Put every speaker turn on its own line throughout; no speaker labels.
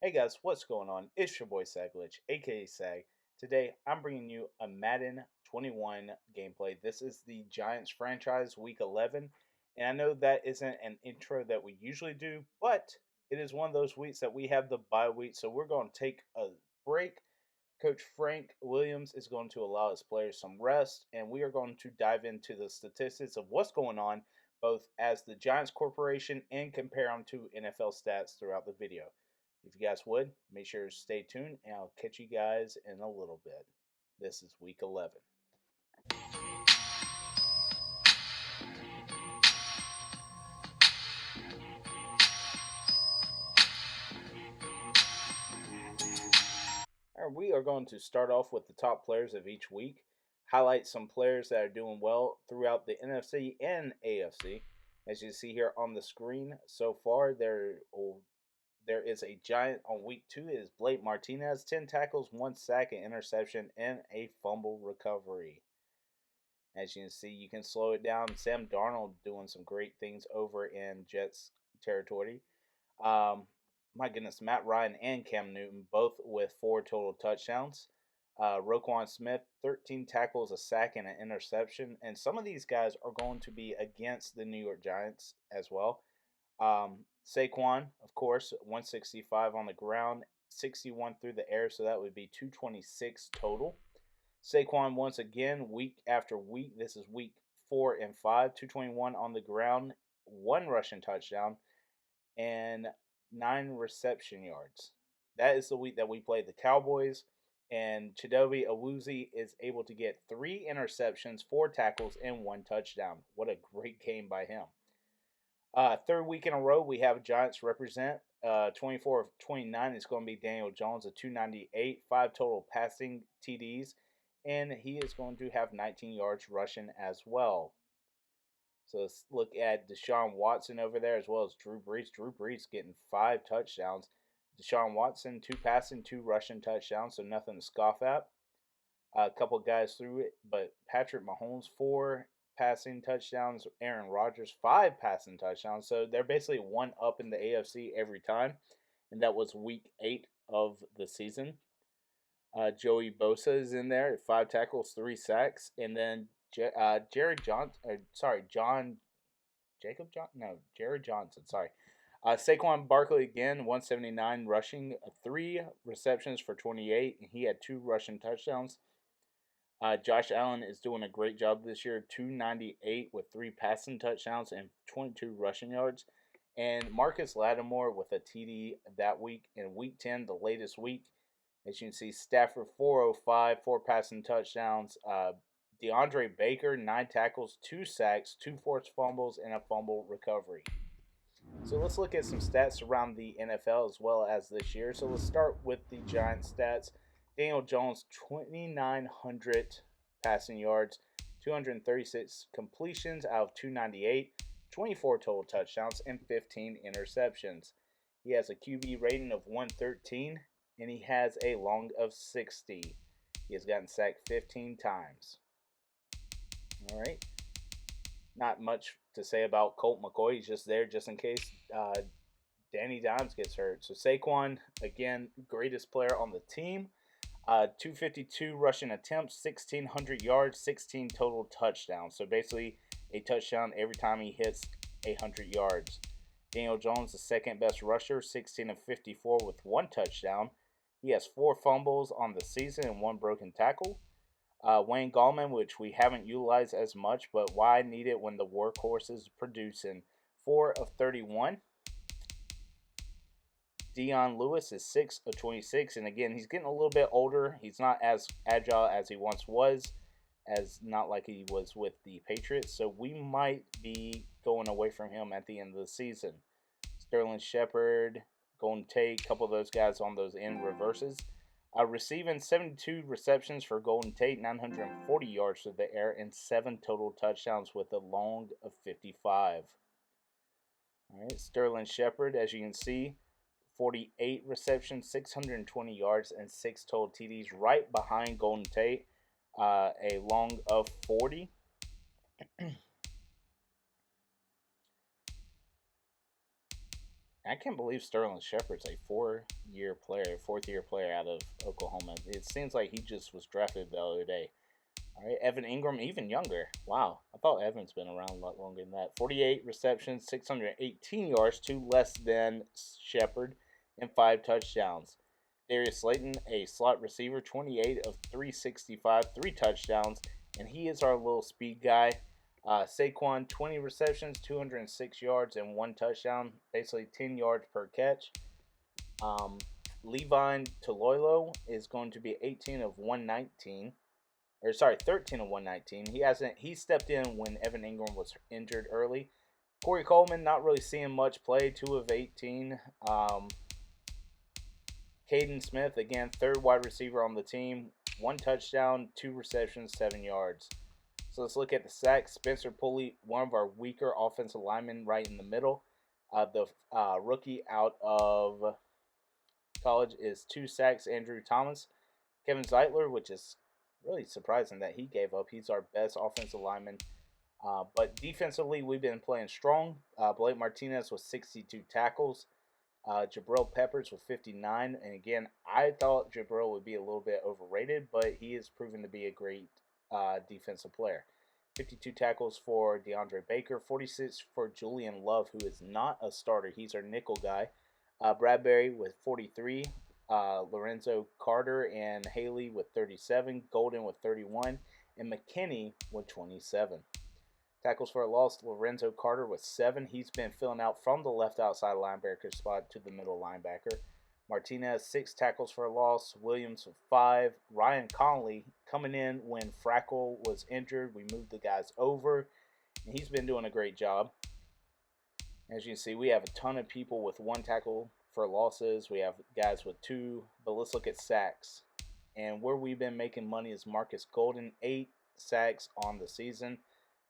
Hey guys, what's going on? It's your boy Saglitch, aka Sag. Today I'm bringing you a Madden 21 gameplay. This is the Giants franchise week 11, and I know that isn't an intro that we usually do, but it is one of those weeks that we have the bye week, so we're going to take a break. Coach Frank Williams is going to allow his players some rest, and we are going to dive into the statistics of what's going on, both as the Giants Corporation and compare them to NFL stats throughout the video. If you guys would, make sure to stay tuned, and I'll catch you guys in a little bit. This is week 11. All right, we are going to start off with the top players of each week, highlight some players that are doing well throughout the NFC and AFC. As you see here on the screen, so far there is a giant on week 2. It is Blake Martinez, 10 tackles, 1 sack, an interception, and a fumble recovery. As you can see, you can slow it down. Sam Darnold doing some great things over in Jets territory. Um, my goodness, Matt Ryan and Cam Newton both with 4 total touchdowns. Roquan Smith, 13 tackles, a sack, and an interception. And some of these guys are going to be against the New York Giants as well. Saquon, of course, 165 on the ground, 61 through the air, so that would be 226 total. Saquon once again, week after week. This is week 4 and 5, 221 on the ground, 1 rushing touchdown, and 9 reception yards. That is the week that we played the Cowboys, and Chidobe Awuzie is able to get 3 interceptions, 4 tackles, and 1 touchdown. What a great game by him. Third week in a row, we have Giants represent. 24 of 29 is going to be Daniel Jones, a 298, 5 total passing TDs, and he is going to have 19 yards rushing as well. So let's look at Deshaun Watson over there as well as Drew Brees. Drew Brees getting 5 touchdowns. Deshaun Watson, 2 passing, 2 rushing touchdowns, so nothing to scoff at. A couple guys through it, but Patrick Mahomes, 4 passing touchdowns. Aaron Rodgers, 5 passing touchdowns. So they're basically one up in the AFC every time, and that was week 8 of the season. Joey Bosa is in there, 5 tackles, 3 sacks, and then Jared Johnson. Sorry. Saquon Barkley again, 179 rushing, 3 receptions for 28, and he had 2 rushing touchdowns. Josh Allen is doing a great job this year, 298 with 3 passing touchdowns and 22 rushing yards. And Marcus Lattimore with a TD that week in week 10, the latest week. As you can see, Stafford 405, 4 passing touchdowns. DeAndre Baker, 9 tackles, 2 sacks, 2 forced fumbles, and a fumble recovery. So let's look at some stats around the NFL as well as this year. So let's start with the Giants stats. Daniel Jones, 2,900 passing yards, 236 completions out of 298, 24 total touchdowns, and 15 interceptions. He has a QB rating of 113, and he has a long of 60. He has gotten sacked 15 times. All right. Not much to say about Colt McCoy. He's just there just in case Danny Dimes gets hurt. So Saquon, again, greatest player on the team. 252 rushing attempts, 1,600 yards, 16 total touchdowns. So basically a touchdown every time he hits 100 yards. Daniel Jones, the second best rusher, 16 of 54 with 1 touchdown. He has 4 fumbles on the season and 1 broken tackle. Wayne Gallman, which we haven't utilized as much, but why need it when the workhorse is producing? 4 of 31. Dion Lewis is 6 of 26, and again, he's getting a little bit older. He's not as agile as he once was, as not like he was with the Patriots, so we might be going away from him at the end of the season. Sterling Shepard, Golden Tate, a couple of those guys on those end reverses. Receiving 72 receptions for Golden Tate, 940 yards through the air, and 7 total touchdowns with a long of 55. All right, Sterling Shepard, as you can see, 48 receptions, 620 yards, and 6 total TDs, right behind Golden Tate, a long of 40. I can't believe Sterling Shepard's a 4-year player, fourth year player out of Oklahoma. It seems like he just was drafted the other day. All right, Evan Ingram, even younger. Wow, I thought Evan's been around a lot longer than that. 48 receptions, 618 yards, 2 less than Shepard, and 5 touchdowns. Darius Slayton, a slot receiver, 28 of 365, 3 touchdowns, and he is our little speed guy. Saquon, 20 receptions, 206 yards, and 1 touchdown, basically 10 yards per catch. Levine Toloilo is going to be 18 of 119. 13 of 119. He stepped in when Evan Ingram was injured early. Corey Coleman, not really seeing much play, 2 of 18. Caden Smith, again, third wide receiver on the team, 1 touchdown, 2 receptions, 7 yards. So let's look at the sacks. Spencer Pulley, one of our weaker offensive linemen, right in the middle. The rookie out of college is 2 sacks. Andrew Thomas. Kevin Zeitler, which is really surprising that he gave up. He's our best offensive lineman. But defensively, we've been playing strong. Blake Martinez with 62 tackles. Jabril Peppers with 59. And again, I thought Jabril would be a little bit overrated, but he has proven to be a great defensive player. 52 tackles for DeAndre Baker. 46 for Julian Love, who is not a starter. He's our nickel guy. Bradbury with 43. Lorenzo Carter and Haley with 37. Golden with 31. And McKinney with 27. Tackles for a loss, Lorenzo Carter with 7. He's been filling out from the left outside linebacker spot to the middle linebacker. Martinez, 6 tackles for a loss. Williams with 5. Ryan Conley coming in when Frackle was injured. We moved the guys over, and he's been doing a great job. As you can see, we have a ton of people with 1 tackle for losses. We have guys with 2, but let's look at sacks. And where we've been making money is Marcus Golden, 8 sacks on the season.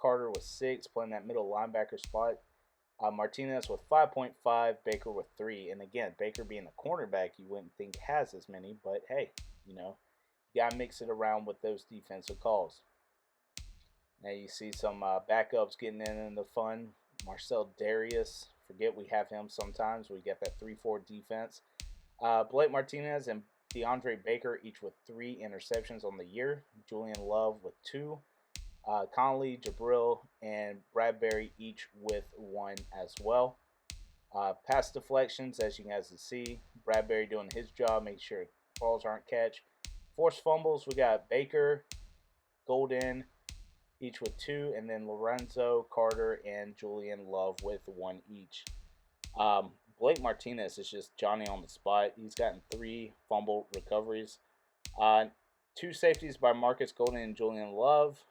Carter with 6, playing that middle linebacker spot. Martinez with 5.5, Baker with 3. And again, Baker being a cornerback, you wouldn't think has as many, but hey, you gotta mix it around with those defensive calls. Now you see some backups getting in the fun. Marcel Darius, forget we have him sometimes. We get that 3-4 defense. Blake Martinez and DeAndre Baker each with 3 interceptions on the year. Julian Love with 2. Conley, Jabril, and Bradbury each with 1 as well. Pass deflections, as you guys can see, Bradbury doing his job, making sure balls aren't catch. Forced fumbles, we got Baker, Golden, each with 2, and then Lorenzo, Carter, and Julian Love with 1 each. Blake Martinez is just Johnny on the spot. He's gotten 3 fumble recoveries. 2 safeties by Marcus Golden and Julian Love.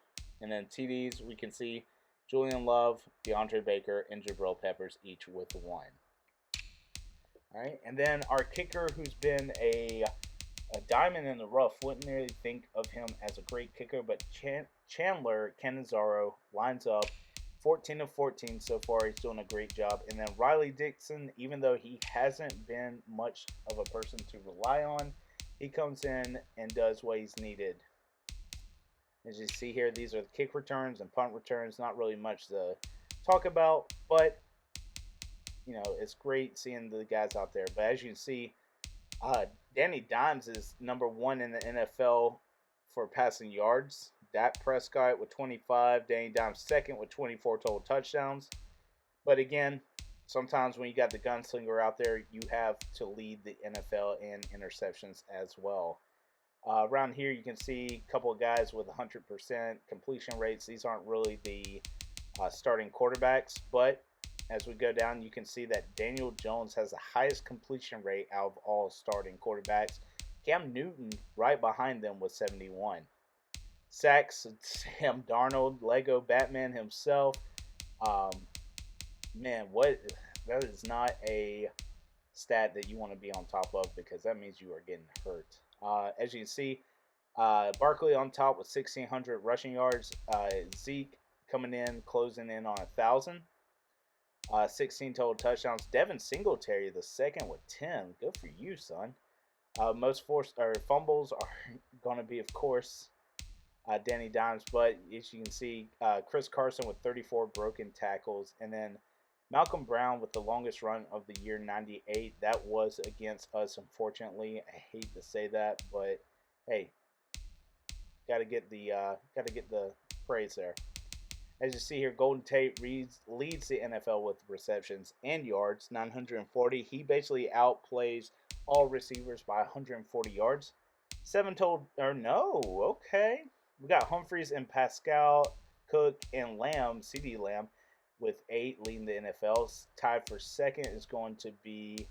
And then TDs, we can see Julian Love, DeAndre Baker, and Jabril Peppers each with 1. All right, and then our kicker, who's been a diamond in the rough, wouldn't really think of him as a great kicker, but Chandler Cannizzaro lines up 14 of 14 so far. He's doing a great job. And then Riley Dixon, even though he hasn't been much of a person to rely on, he comes in and does what he's needed. As you see here, these are the kick returns and punt returns. Not really much to talk about, but it's great seeing the guys out there. But as you can see, Danny Dimes is number 1 in the NFL for passing yards. Dak Prescott with 25. Danny Dimes second with 24 total touchdowns. But again, sometimes when you got the gunslinger out there, you have to lead the NFL in interceptions as well. Around here, you can see a couple of guys with 100% completion rates. These aren't really the starting quarterbacks, but as we go down, you can see that Daniel Jones has the highest completion rate out of all starting quarterbacks. Cam Newton, right behind them, with 71. Sacks, Sam Darnold, Lego Batman himself. Man, that is not a stat that you want to be on top of, because that means you are getting hurt. As you can see, Barkley on top with 1,600 rushing yards. Zeke coming in, closing in on 1,000. 16 total touchdowns. Devin Singletary, the second, with 10. Good for you, son. Most forced or fumbles are going to be, of course, Danny Dimes. But as you can see, Chris Carson with 34 broken tackles. And then Malcolm Brown with the longest run of the year, 98. That was against us, unfortunately. I hate to say that, but hey, gotta get the praise there. As you see here, Golden Tate leads the NFL with receptions and yards, 940. He basically outplays all receivers by 140 yards. Seven total, or no, okay. We got Humphreys and Pascal, Cook, and Lamb, CeeDee Lamb, with 8 leading the NFL. Tied for second is going to be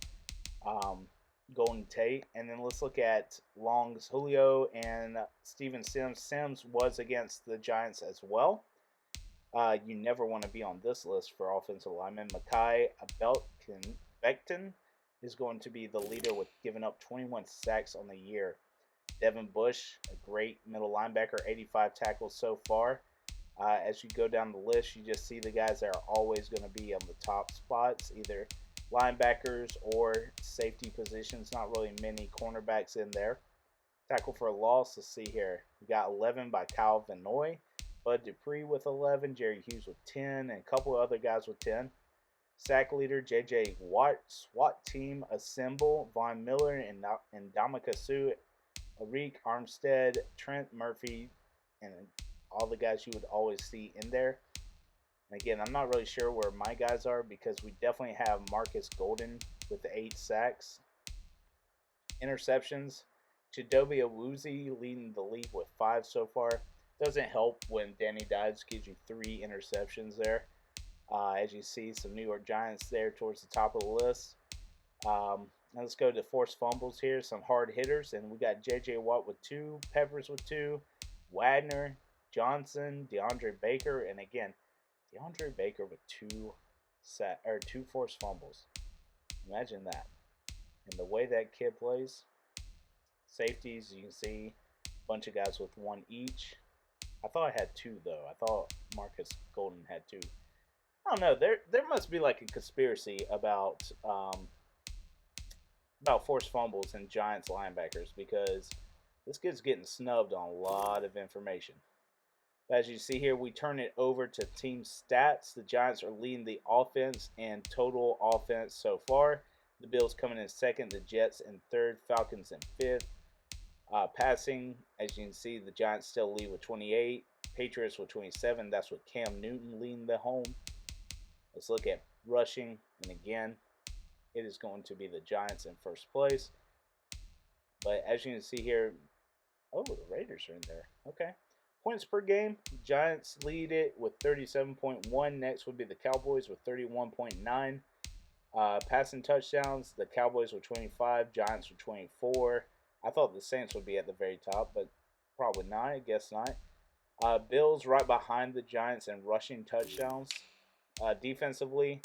um, Golden Tate. And then let's look at Long's Julio and Steven Sims. Sims was against the Giants as well. You never want to be on this list for offensive linemen. Makai Becton is going to be the leader with giving up 21 sacks on the year. Devin Bush, a great middle linebacker, 85 tackles so far. As you go down the list, you just see the guys that are always going to be on the top spots, either linebackers or safety positions. Not really many cornerbacks in there. Tackle for a loss, let's see here. We got 11 by Kyle Van Noy, Bud Dupree with 11, Jerry Hughes with 10, and a couple of other guys with 10. Sack leader, J.J. Watt, SWAT team assemble, Von Miller and Ndamukong Suh, Arik Armstead, Trent Murphy, and all the guys you would always see in there. And again, I'm not really sure where my guys are because we definitely have Marcus Golden with 8 sacks. Interceptions, Chidobe Awuzie leading the league with 5 so far. Doesn't help when Danny Dimes gives you 3 interceptions there. As you see, some New York Giants there towards the top of the list. Now let's go to forced fumbles here. Some hard hitters, and we got J.J. Watt with 2, Peppers with 2, Wagner, Johnson, DeAndre Baker, and again, DeAndre Baker with 2 forced fumbles. Imagine that. And the way that kid plays, safeties, you can see a bunch of guys with 1 each. I thought I had 2 though. I thought Marcus Golden had 2. I don't know. There must be like a conspiracy about forced fumbles and Giants linebackers because this kid's getting snubbed on a lot of information. As you see here, we turn it over to team stats. The Giants are leading the offense and total offense so far. The Bills coming in second, the Jets in third, Falcons in fifth. Passing, as you can see, the Giants still lead with 28. Patriots with 27. That's with Cam Newton leading the home. Let's look at rushing. And again, it is going to be the Giants in first place. But as you can see here, oh, the Raiders are in there. Okay. Points per game, Giants lead it with 37.1. Next would be the Cowboys with 31.9. Passing touchdowns, the Cowboys with 25, Giants with 24. I thought the Saints would be at the very top, but probably not. I guess not. Bills right behind the Giants in rushing touchdowns. Defensively,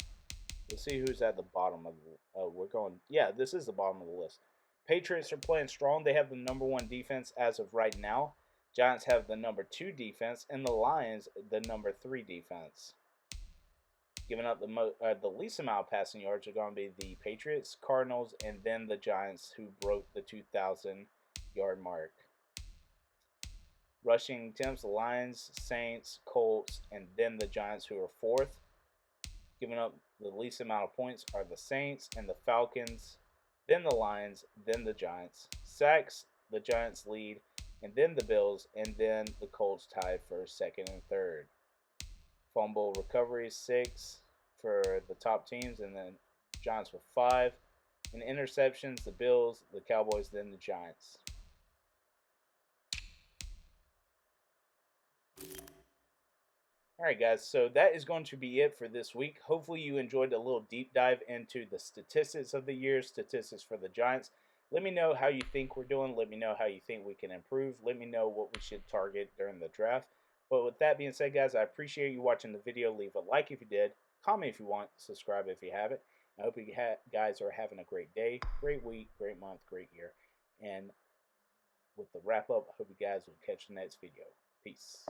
let's see who's at the bottom of the. We're going. Yeah, this is the bottom of the list. Patriots are playing strong. They have the number 1 defense as of right now. Giants have the number 2 defense, and the Lions the number 3 defense. Giving up the least amount of passing yards are going to be the Patriots, Cardinals, and then the Giants, who broke the 2,000-yard mark. Rushing attempts, the Lions, Saints, Colts, and then the Giants, who are 4th. Giving up the least amount of points are the Saints and the Falcons, then the Lions, then the Giants. Sacks, the Giants lead, and then the Bills, and then the Colts tied for second and third. Fumble recovery, 6 for the top teams, and then Giants with 5. And interceptions, the Bills, the Cowboys, then the Giants. Alright guys, so that is going to be it for this week. Hopefully you enjoyed a little deep dive into the statistics of the year, statistics for the Giants. Let me know how you think we're doing. Let me know how you think we can improve. Let me know what we should target during the draft. But with that being said, guys, I appreciate you watching the video. Leave a like if you did. Comment if you want. Subscribe if you haven't. I hope you guys are having a great day, great week, great month, great year. And with the wrap up, I hope you guys will catch the next video. Peace.